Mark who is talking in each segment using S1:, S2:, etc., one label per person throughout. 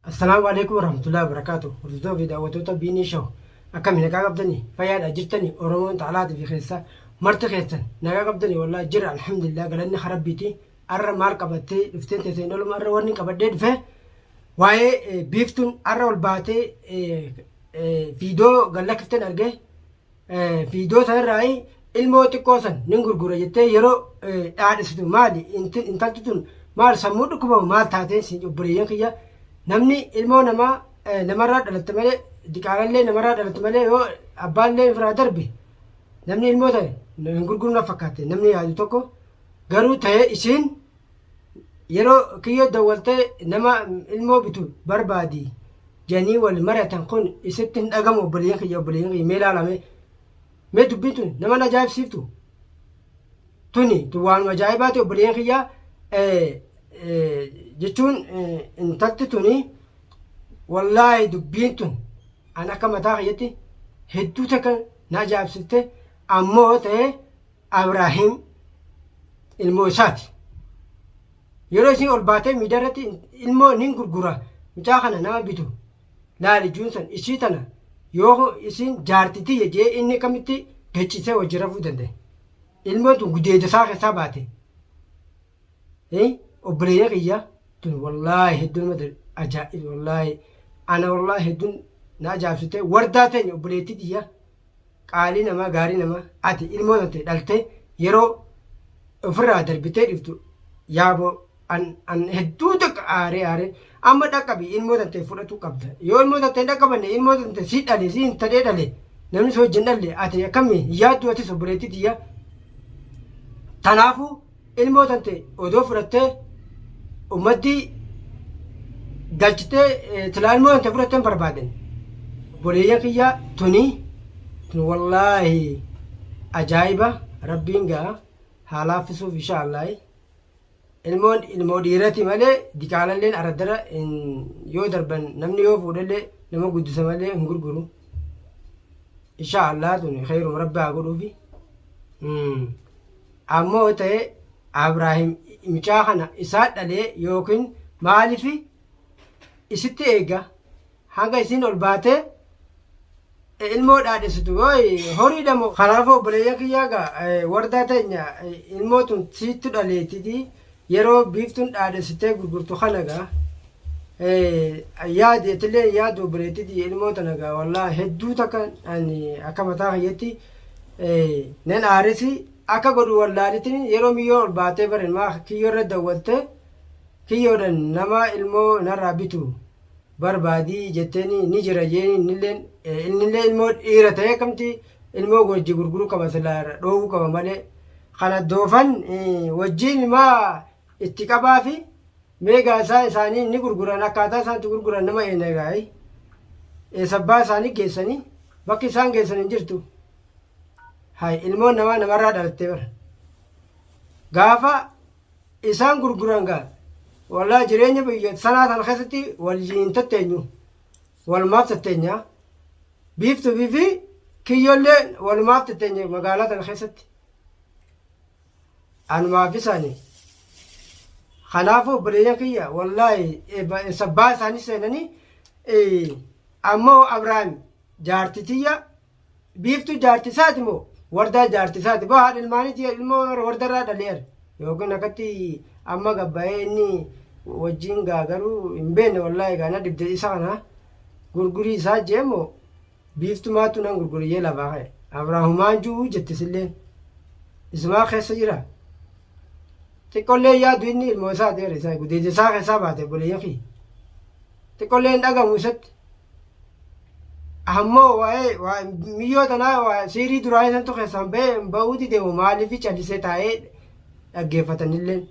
S1: Assalamu alaikum warahmatullahi wabarakatuh. Hordoftoota fi daawwattoota BN Show akkam nagaa qabdanii fayyaadha jirtanii Oromoon xaalaatii fi keessa marti keessan nagaa qabdanii wallaahi jira alhamdulillah galanni rabbiiti. Arra maal qabattee dhufteen teesseen oluma arra wanni qabadhee dhufe waa'ee biiftuun arra ol baatee viidiyoo gallakifteen argee viidiyoo sanarraa ilmoo xiqqoo san nin gurgura jettee yeroo dhaadhisitu maali intalti tun maal sammuu dhukkubamu maal taatee siin obboleeyyan kiyya namni ilmoo namaa namarraa dhalatte malee diqaalallee namarraa dhalatte malee yoo abbaallee irraa darbe namni ilmoo ta'e hin gurguru na fakkaate namni yaadu tokko garuu ta'ee isiin yeroo kiyyoo dawwaltee nama ilmoo bitu barbaadi janii wal mari'atan kun isitti hin dhagamu obboleeyyan kiyya mee ilaalame mee dubbiin tun nama na ajaa'ibsiiftu tuni waanuma ajaa'ibaati obboleeyyan kiyya jechuun intalti tuni wallaahi dubbiin tun an akka mataa kiyyatti hedduu takka na ajaa'ibsifte ammoo ta'e Abrahiim ilmoo isaati. Yeroo isin ol baatee miidiyaa irratti ilmoo nin gurgura mucaa kana nama bitu laali juunsan ishii tana yoo isin jaartitii jee inni kamitti gacchisee wajji rafuu danda'e. Ilmoon tun gudeeda isaa keessaa baate. Obboleeyyan kiyya tun wallaahi hedduun mata ajaa'iba wallaahi ana wallaahi hedduun na ajaa'ibsite wardaa teenya obboleettii kiyya qaalii namaa gaarii namaa ati ilmoo tante dhalte yeroo ofirraa darbitee dhiftu yaaboo an hedduu takka aaree amma dhaqqabi ilmoo tante fudhatu qabda yoo ilmoo tante hin dhaqqabanne ilmoo tante si dhale si hin tadhee dhale namni si wajjin dhalle ati akkami yaaddu atis obboleettii kiyya tanaafuu ilmoo tante odoo fudhattee ummadii galchitee silaa ilmoo tante fudhattee hin barbaaden obboleeyyan kiyya tun wallaahi ajaa'iba rabbiin gaa haa laaffisuuf inshaallah ilmoo dhiirati malee diqaalalleen araddara yoo darban namni yoo fuudhallee nama guddisa malee hin gurguru inshaallah tun khayrum rabbi haa godhuufi ammoo ta'e Abrahiim mucaa kana isaa dhalee yookiin maaliif isitti eega hanga isin ol baatee ilmoo dhaadhessitu horii dhamo kanaafuu obboleeyyan kiyyaa wardaa teenya ilmoo tun siittu dhaleetiti yeroo biiftuun dhaadhessitee gurgurtu kanagaa yaadeetillee yaadu obboleettiti ilmoo tanagaa wallaa hedduu takka akka mataa kiyyatti nan aarisi akka godhu wallaalitin yeroo miyyoo ol baatee baren maa kiyyoo irra dawwalte kiyyoodhan nama ilmoo narraa bitu barbaadii jetteeni ni jira jeeni innillee ilmoo dhiira ta'ee kamti ilmoo wajji gurguruu qaba silaa dhoowwuu qaba malee kana doofan wajjiin maa itti qabaa fi meegaa isaanii ni gurguran akkaataa isaanitti gurguran nama eenagaay sabbaa isaanii geessanii bakki isaan geessan hin jirtu hay ilmoon namarraa dhalattee bara gaafa isaan gurguran gaa wallaahi jireenya biyya sanaa sana keessatti waliin tatteenyu walumaaf tatteenya biiftuu fi kiyyoollee walumaaf tatteenya magaalaa sana keessatti anumaaf isaanii kanaafuu obboleeyyan kiyya wallaahi sabbaa isaanii seenanii ammoo Abrahaam jaartitiyya biiftuu jaartisaati moo wardaa jaartisaati boo haadha ilmaaniiti ilmoo wardarraa dhaleera yookiin akkatti amma gabbaa'ee inni wajjin garuu hin beekne wallaahi gaana dibde isa kana gurgurii isaa jeemoo biiftumaatu nan gurguriyyee lafaa ka'e Abraahumaan juu jettisilleen isumaa keessa jira xiqqollee yaadu inni ilmoo isaa ta'eera isaa gudeeja isaa keessaa baate obboleeyyan kiyya xiqqollee hin dhagamu isatti ammoo waa'ee miyyoo tanaa siirii duraa isantu keessaan ba'uuti deemu maaliif callisee taa'ee dhaggeeffatanilleen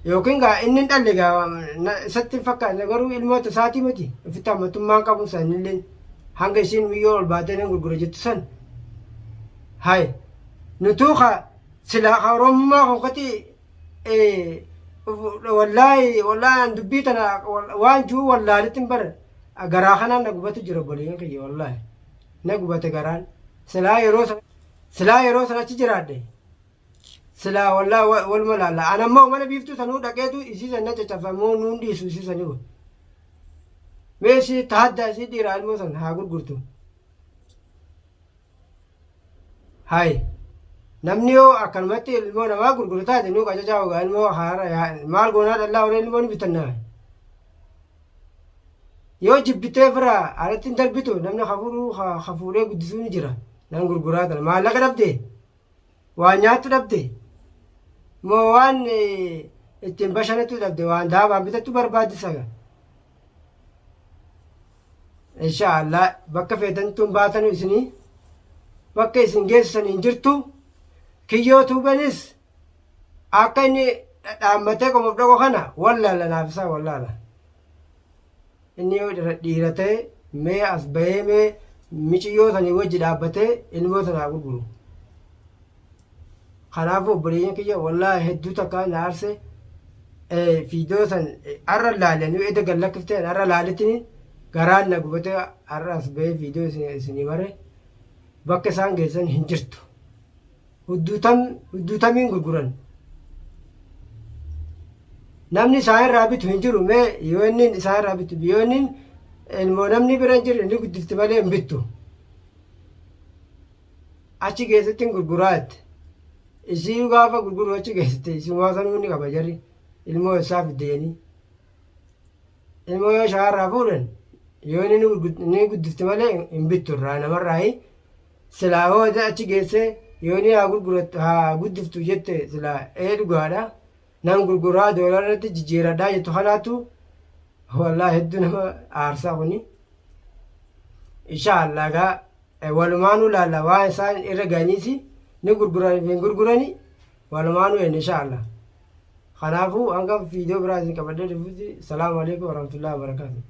S1: yookiin gaa inni dhalle gaa isatti hin fakkaanne garuu ilmoota isaatii miti ofitti ammatummaan qabu sanilleen hanga isiin miyyoo ol baatee nan gurgura jettu san hay nutuu silaa oromummaa konkati wallaahi dubbii tana waan juu wallaalitti hin bara garaa kanaan na gubatu jira obboleeyyan kiyya wallaahi na gubate garaan silaa yeroo sana achi jiraadhe silaa wallaa waluma laalla ana ammoo mana biiftuu sanuu dhaqeetu isii san na caccafamoo nuun dhiisu isii sanii kun mee isii tahaddaa isii dhiiraa ilmoo san haa gurgurtu hayi namni yoo akkanumatti ilmoo namaa gurguru taate nuu qacacaa ogaa ilmoo haara maal goonaa dhallaa waree ilmoo ni bitannaa yoo jibbitee firaa alatti hin darbitu namni hafuudhee guddisuu ni jira nan gurguraa tana maallaqa dhabdee waan nyaattu dhabdee moo waan ittiin bashannantu dhabde waan daabaan bitattu barbaachisaga inshaallah bakka feetantuun baatanu isinii bakka isin geessisan hin jirtu kiyyoo tuubanis akka inni dhaammatee qomof dhaqo kana wallaala naafisaa wallaala inni yoo dhiiratee mee as bahee mee michiyyoo sanii wajji dhaabbatee ilmoo sanaa gurguru kanaafuu obboleeyyan kiyya wallaahi hedduu takka na aarse fiidiyoo san arra laalanii edda gallakkifteen arra laalitini garaan na gubatee arra as bahee fiidiyoo isinii mare bakka isaan geessan hin jirtu hudduutamiin gurguran namni isaan irraa bitu hin jiru mee yoo inni isaan irraa bitu yoo inni ilmoo namni bira hin jirre inni guddifti malee hin bittu achi keessatti hin gurguraatti isii gaafa gurguru achi keessatti isumaa sanuu ni qaba jarri ilmoo isaa fiddeenii ilmoo yoo shaarraa fuudhan yoo inni guddifti malee hin bittu irraa namarraayi silaa hoo achi geessee yoo inni haa guddiftu jette silaa dhugaadha nan gurguraa doolarratti jijjiiradhaa jettu kanaatu wallaa hedduu nama aarsaa kuni inshaallah gaa walumaanuu laalla waan isaan irra ganiisi ni gurgurani walumaanuu enne inshaallah kanaafuu hanga fiidiyoo biraa isin qabadhee dhufuuti salaamu alaikum warahmatullahi wabarakaatu